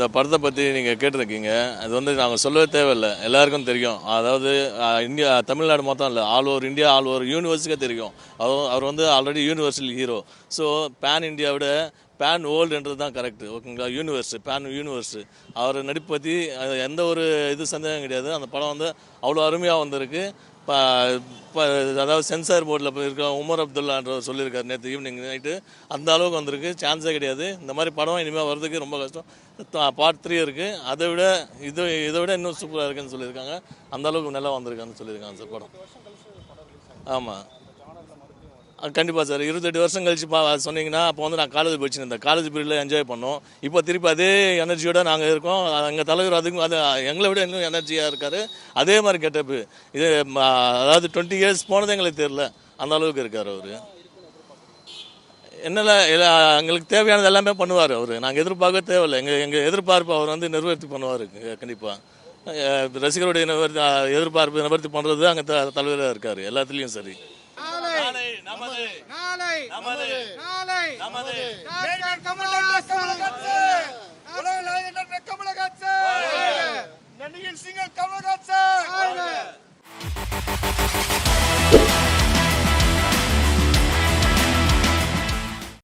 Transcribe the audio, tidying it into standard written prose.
இந்த படத்தை பற்றி நீங்கள் கேட்டிருக்கீங்க. அது வந்து நாங்கள் சொல்லவே தேவையில்லை, எல்லாருக்கும் தெரியும். அதாவது இந்தியா தமிழ்நாடு மொத்தம் இல்லை, all over India, all over யூனிவர்ஸுக்கே தெரியும். அவர் வந்து already universal hero. So pan இந்தியாவோட பேன் வேர்ல்டுன்றது தான் கரெக்டு, ஓகேங்களா? Universe, pan universe. அவர் நடிப்பு பற்றி எந்த ஒரு சந்தேகம் கிடையாது. அந்த படம் வந்து அவ்வளோ அருமையாக வந்திருக்கு. இப்போ அதாவது சென்சார் போர்டில் இருக்க உமர் அப்துல்லான்றவர் சொல்லியிருக்காரு நேற்று ஈவினிங் நைட்டு. அந்த அளவுக்கு வந்திருக்கு, சான்ஸே கிடையாது. இந்த மாதிரி படம் இனிமேல் வர்றதுக்கு ரொம்ப கஷ்டம். பார்ட் 3 இருக்குது, இதை விட இன்னும் சூப்பராக இருக்குன்னு சொல்லியிருக்காங்க. அந்த அளவுக்கு நல்லா வந்திருக்கான்னு சொல்லியிருக்காங்க சார் படம். ஆமாம், கண்டிப்பாக சார். 28 வருஷம் கழிச்சு சொன்னீங்கன்னா, அப்போ வந்து நான் காலேஜ் படிச்சுன்னு இருந்தேன். காலேஜ் பீரியடில் என்ஜாய் பண்ணோம். இப்போ திருப்பி அதே எனர்ஜியோடு நாங்கள் இருக்கோம். எங்கள் தலைவர் அதுக்கும் அது எங்களை விட இன்னும் எனர்ஜியாக இருக்கார். அதே மாதிரி கெட்டப்பு இது அதாவது 20 இயர்ஸ் போனது எங்களுக்கு தெரியல, அந்த அளவுக்கு இருக்கார் அவர். என்னெல்லாம் எங்களுக்கு தேவையானது எல்லாமே பண்ணுவார் அவர். நாங்கள் எதிர்பார்க்க தேவையில்லை. எங்கள் எதிர்பார்ப்பு அவர் வந்து நிவர்த்தி பண்ணுவார் கண்டிப்பாக. ரசிகருடைய எதிர்பார்ப்பு நிவர்த்தி பண்ணுறது அங்கே தலைவராக இருக்கார் எல்லாத்துலேயும். சரி, கமலஹாசன்